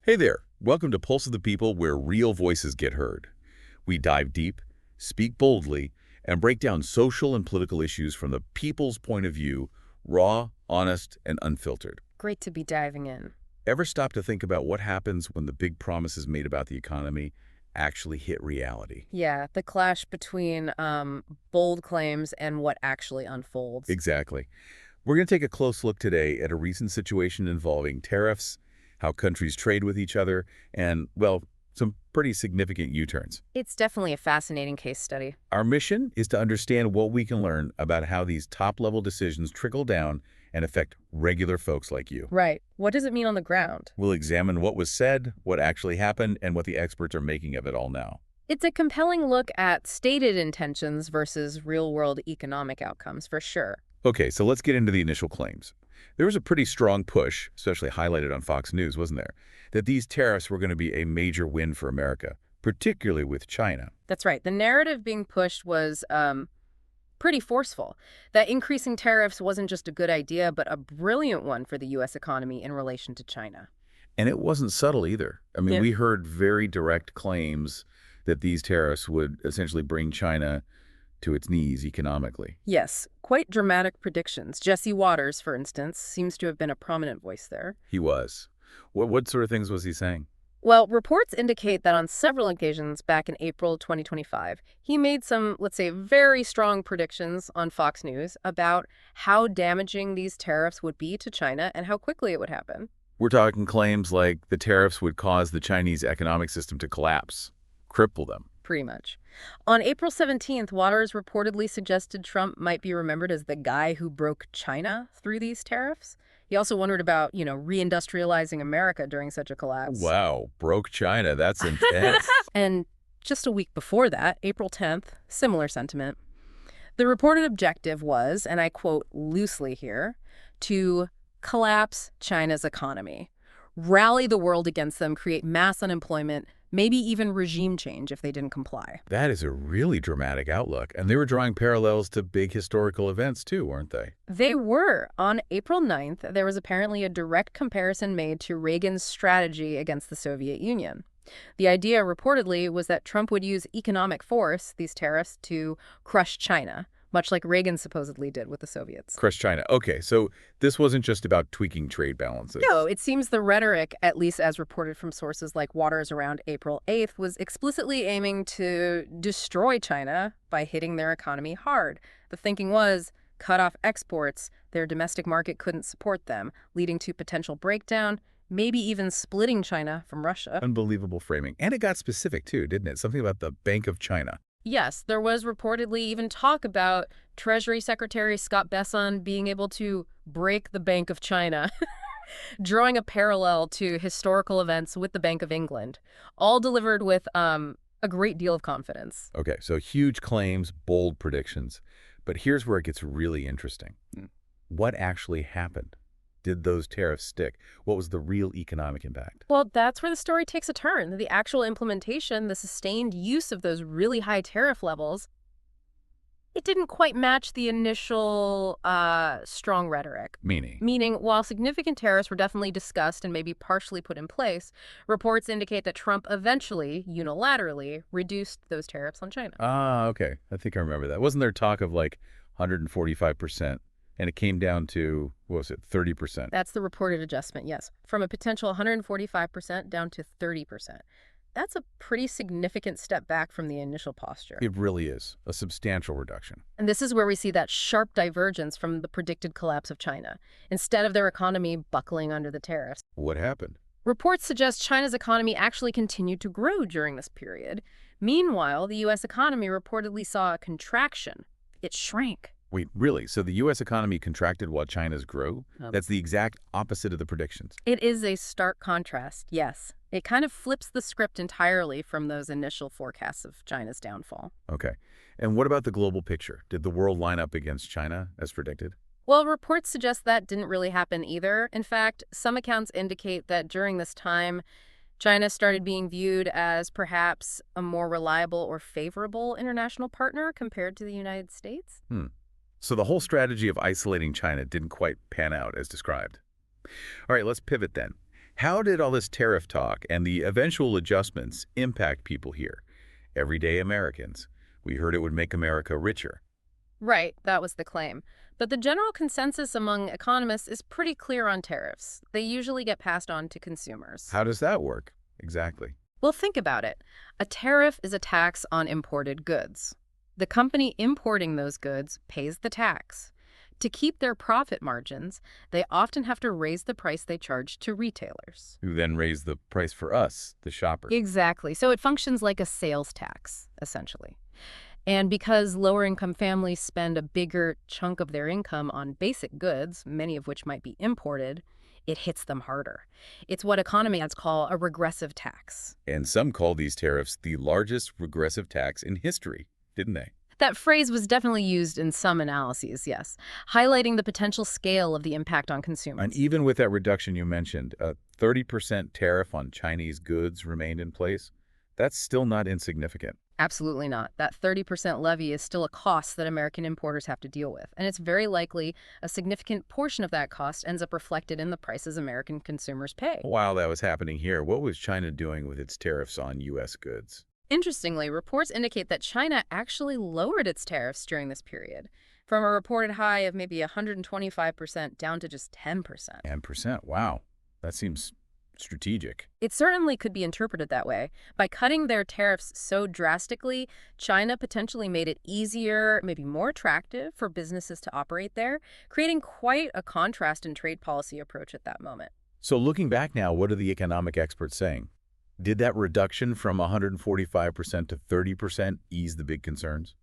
Hey there, welcome to Pulse of the People, where real voices get heard. We dive deep, speak boldly, and break down social and political issues from the people's point of view, raw, honest, and unfiltered. Great to be diving in. Ever stop to think about what happens when the big promises made about the economy actually hit reality? Yeah, the clash between bold claims and what actually unfolds. Exactly. We're going to take a close look today at a recent situation involving tariffs, how countries trade with each other, and, well, some pretty significant U-turns. It's definitely a fascinating case study. Our mission is to understand what we can learn about how these top-level decisions trickle down and affect regular folks like you. Right. What does it mean on the ground? We'll examine what was said, what actually happened, and what the experts are making of it all now. It's a compelling look at stated intentions versus real-world economic outcomes, for sure. Okay, so let's get into the initial claims. There was a pretty strong push, especially highlighted on Fox News, wasn't there, that these tariffs were going to be a major win for America, particularly with China. That's right. The narrative being pushed was pretty forceful. That increasing tariffs wasn't just a good idea, but a brilliant one for the U.S. economy in relation to China. And it wasn't subtle either. I mean, Yeah. we heard very direct claims that these tariffs would essentially bring China to its knees economically. Yes, quite dramatic predictions. Jesse Waters, for instance, seems to have been a prominent voice there. He was. What sort of things was he saying? Well, reports indicate that on several occasions back in April 2025, he made some, let's say, very strong predictions on Fox News about how damaging these tariffs would be to China and how quickly it would happen. We're talking claims like the tariffs would cause the Chinese economic system to collapse, cripple them. Pretty much. On April 17th, Waters reportedly suggested Trump might be remembered as the guy who broke China through these tariffs. He also wondered about, reindustrializing America during such a collapse. Wow, broke China. That's intense. And just a week before that, April 10th, similar sentiment. The reported objective was, and I quote loosely here, to collapse China's economy, rally the world against them, create mass unemployment, maybe even regime change if they didn't comply. That is a really dramatic outlook. And they were drawing parallels to big historical events too, weren't they? They were. On April 9th, there was apparently a direct comparison made to Reagan's strategy against the Soviet Union. The idea reportedly was that Trump would use economic force, these tariffs, to crush China, much like Reagan supposedly did with the Soviets. Crush China. Okay, so this wasn't just about tweaking trade balances. No, it seems the rhetoric, at least as reported from sources like Waters around April 8th, was explicitly aiming to destroy China by hitting their economy hard. The thinking was cut off exports, their domestic market couldn't support them, leading to potential breakdown, maybe even splitting China from Russia. Unbelievable framing. And it got specific too, didn't it? Something about the Bank of China. Yes, there was reportedly even talk about Treasury Secretary Scott Bessent being able to break the Bank of China, drawing a parallel to historical events with the Bank of England, all delivered with a great deal of confidence. Okay, so huge claims, bold predictions. But here's where it gets really interesting. What actually happened? Did those tariffs stick? What was the real economic impact? Well, that's where the story takes a turn. The actual implementation, the sustained use of those really high tariff levels, it didn't quite match the initial strong rhetoric. Meaning, while significant tariffs were definitely discussed and maybe partially put in place, reports indicate that Trump eventually, unilaterally, reduced those tariffs on China. Ah, okay. I think I remember that. Wasn't there talk of like 145%? And it came down to, what was it, 30%? That's the reported adjustment, yes. From a potential 145% down to 30%. That's a pretty significant step back from the initial posture. It really is. A substantial reduction. And this is where we see that sharp divergence from the predicted collapse of China, instead of their economy buckling under the tariffs. What happened? Reports suggest China's economy actually continued to grow during this period. Meanwhile, the U.S. economy reportedly saw a contraction. It shrank. Wait, really? So the U.S. economy contracted while China's grew? That's the exact opposite of the predictions. It is a stark contrast, yes. It kind of flips the script entirely from those initial forecasts of China's downfall. Okay. And what about the global picture? Did the world line up against China as predicted? Well, reports suggest that didn't really happen either. In fact, some accounts indicate that during this time, China started being viewed as perhaps a more reliable or favorable international partner compared to the United States. So the whole strategy of isolating China didn't quite pan out as described. All right, let's pivot then. How did all this tariff talk and the eventual adjustments impact people here? Everyday Americans. We heard it would make America richer. Right, that was the claim. But the general consensus among economists is pretty clear on tariffs. They usually get passed on to consumers. How does that work? Exactly. Well, think about it. A tariff is a tax on imported goods. The company importing those goods pays the tax. To keep their profit margins, they often have to raise the price they charge to retailers. Who then raise the price for us, the shopper. Exactly. So it functions like a sales tax, essentially. And because lower-income families spend a bigger chunk of their income on basic goods, many of which might be imported, it hits them harder. It's what economists call a regressive tax. And some call these tariffs the largest regressive tax in history, didn't they? That phrase was definitely used in some analyses, yes, highlighting the potential scale of the impact on consumers. And even with that reduction you mentioned, a 30% tariff on Chinese goods remained in place. That's still not insignificant. Absolutely not. That 30% levy is still a cost that American importers have to deal with, and it's very likely a significant portion of that cost ends up reflected in the prices American consumers pay. While that was happening here, what was China doing with its tariffs on U.S. goods? Interestingly, reports indicate that China actually lowered its tariffs during this period, from a reported high of maybe 125% down to just 10%. 10%, wow. That seems strategic. It certainly could be interpreted that way. By cutting their tariffs so drastically, China potentially made it easier, maybe more attractive for businesses to operate there, creating quite a contrast in trade policy approach at that moment. So looking back now, what are the economic experts saying? Did that reduction from 145% to 30% ease the big concerns?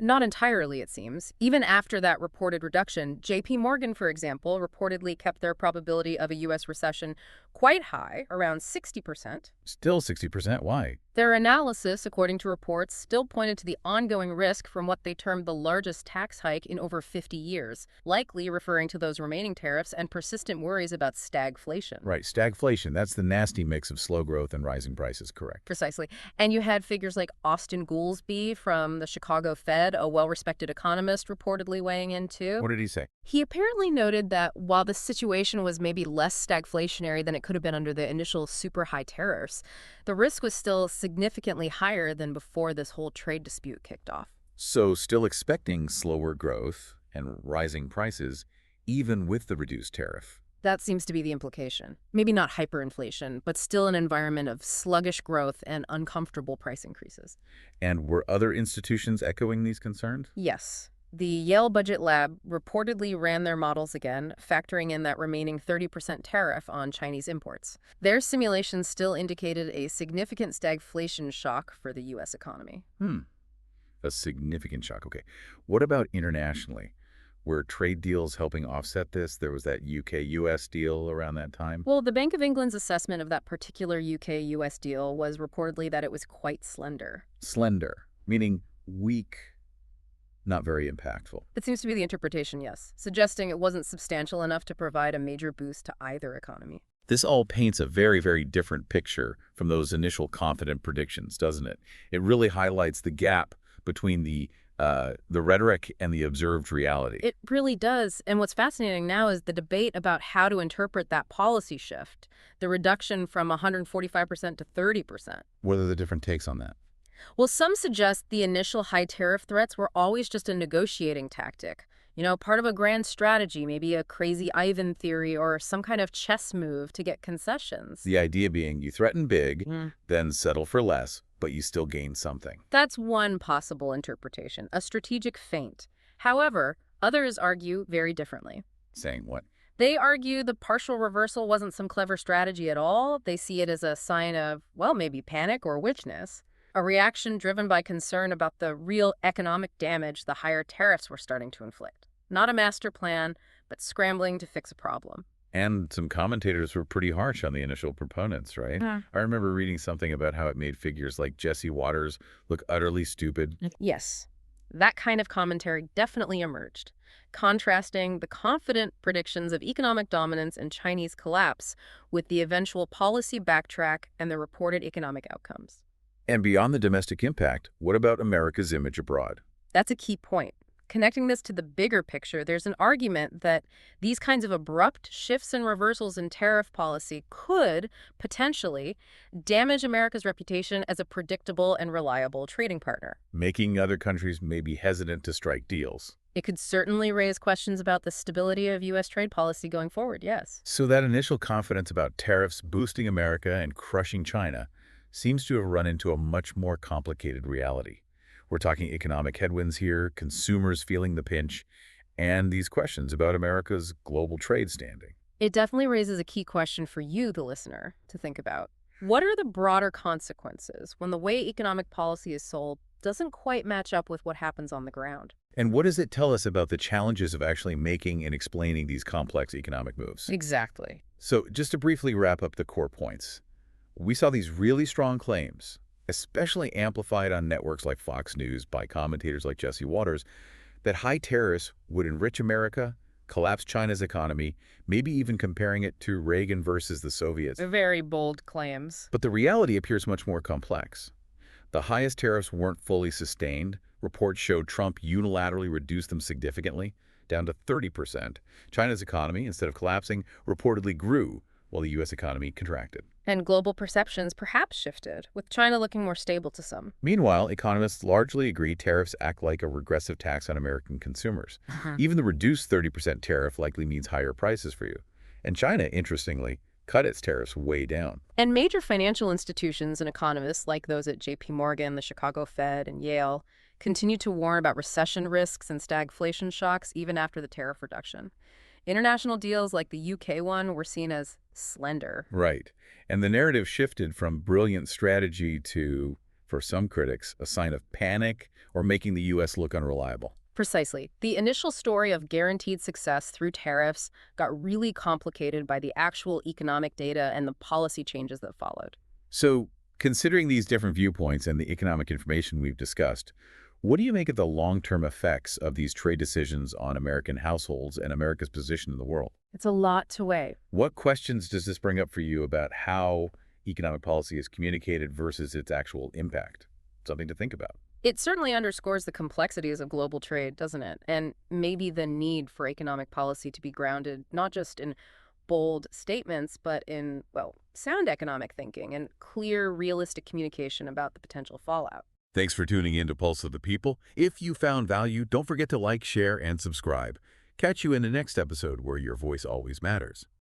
Not entirely, it seems. Even after that reported reduction, J.P. Morgan, for example, reportedly kept their probability of a U.S. recession quite high, around 60%. Still 60%, why? Their analysis, according to reports, still pointed to the ongoing risk from what they termed the largest tax hike in over 50 years, likely referring to those remaining tariffs and persistent worries about stagflation. Right, stagflation, that's the nasty mix of slow growth and rising prices, correct? Precisely. And you had figures like Austin Goolsbee from the Chicago Fed, a well-respected economist, reportedly weighing in too. What did he say? He apparently noted that while the situation was maybe less stagflationary than it could have been under the initial super high tariffs, the risk was still significantly higher than before this whole trade dispute kicked off. So still expecting slower growth and rising prices, even with the reduced tariff. That seems to be the implication. Maybe not hyperinflation, but still an environment of sluggish growth and uncomfortable price increases. And were other institutions echoing these concerns? Yes. The Yale Budget Lab reportedly ran their models again, factoring in that remaining 30% tariff on Chinese imports. Their simulations still indicated a significant stagflation shock for the U.S. economy. A significant shock. Okay. What about internationally? Were trade deals helping offset this? There was that UK-US deal around that time. Well, the Bank of England's assessment of that particular UK-US deal was reportedly that it was quite slender. Slender, meaning weak, not very impactful. That seems to be the interpretation, yes, suggesting it wasn't substantial enough to provide a major boost to either economy. This all paints a very, very different picture from those initial confident predictions, doesn't it? It really highlights the gap between the rhetoric and the observed reality. It really does. And what's fascinating now is the debate about how to interpret that policy shift, the reduction from 145% to 30%. What are the different takes on that? Well, some suggest the initial high tariff threats were always just a negotiating tactic. You know, part of a grand strategy, maybe a crazy Ivan theory or some kind of chess move to get concessions. The idea being you threaten big, then settle for less, but you still gain something. That's one possible interpretation, a strategic feint. However, others argue very differently. Saying what? They argue the partial reversal wasn't some clever strategy at all. They see it as a sign of, well, maybe panic or witchness. A reaction driven by concern about the real economic damage the higher tariffs were starting to inflict. Not a master plan, but scrambling to fix a problem. And some commentators were pretty harsh on the initial proponents, right? I remember reading something about how it made figures like Jesse Waters look utterly stupid. Yes, that kind of commentary definitely emerged, contrasting the confident predictions of economic dominance and Chinese collapse with the eventual policy backtrack and the reported economic outcomes. And beyond the domestic impact, what about America's image abroad? That's a key point. Connecting this to the bigger picture, there's an argument that these kinds of abrupt shifts and reversals in tariff policy could potentially damage America's reputation as a predictable and reliable trading partner. Making other countries maybe hesitant to strike deals. It could certainly raise questions about the stability of U.S. trade policy going forward, yes. So that initial confidence about tariffs boosting America and crushing China seems to have run into a much more complicated reality. We're talking economic headwinds here, consumers feeling the pinch, and these questions about America's global trade standing. It definitely raises a key question for you, the listener, to think about. What are the broader consequences when the way economic policy is sold doesn't quite match up with what happens on the ground? And what does it tell us about the challenges of actually making and explaining these complex economic moves? Exactly. So just to briefly wrap up the core points, we saw these really strong claims, especially amplified on networks like Fox News by commentators like Jesse Waters, that high tariffs would enrich America, collapse China's economy, maybe even comparing it to Reagan versus the Soviets. Very bold claims. But the reality appears much more complex. The highest tariffs weren't fully sustained. Reports showed Trump unilaterally reduced them significantly, down to 30%. China's economy, instead of collapsing, reportedly grew, while the U.S. economy contracted. And global perceptions perhaps shifted, with China looking more stable to some. Meanwhile, economists largely agree tariffs act like a regressive tax on American consumers. Even the reduced 30% tariff likely means higher prices for you. And China, interestingly, cut its tariffs way down. And major financial institutions and economists like those at J.P. Morgan, the Chicago Fed, and Yale continue to warn about recession risks and stagflation shocks even after the tariff reduction. International deals like the UK one were seen as slender. Right. And the narrative shifted from brilliant strategy to, for some critics, a sign of panic or making the U.S. look unreliable. Precisely. The initial story of guaranteed success through tariffs got really complicated by the actual economic data and the policy changes that followed. So, considering these different viewpoints and the economic information we've discussed, what do you make of the long-term effects of these trade decisions on American households and America's position in the world? It's a lot to weigh. What questions does this bring up for you about how economic policy is communicated versus its actual impact? Something to think about. It certainly underscores the complexities of global trade, doesn't it? And maybe the need for economic policy to be grounded not just in bold statements, but in, well, sound economic thinking and clear, realistic communication about the potential fallout. Thanks for tuning in to Pulse of the People. If you found value, don't forget to like, share, and subscribe. Catch you in the next episode where your voice always matters.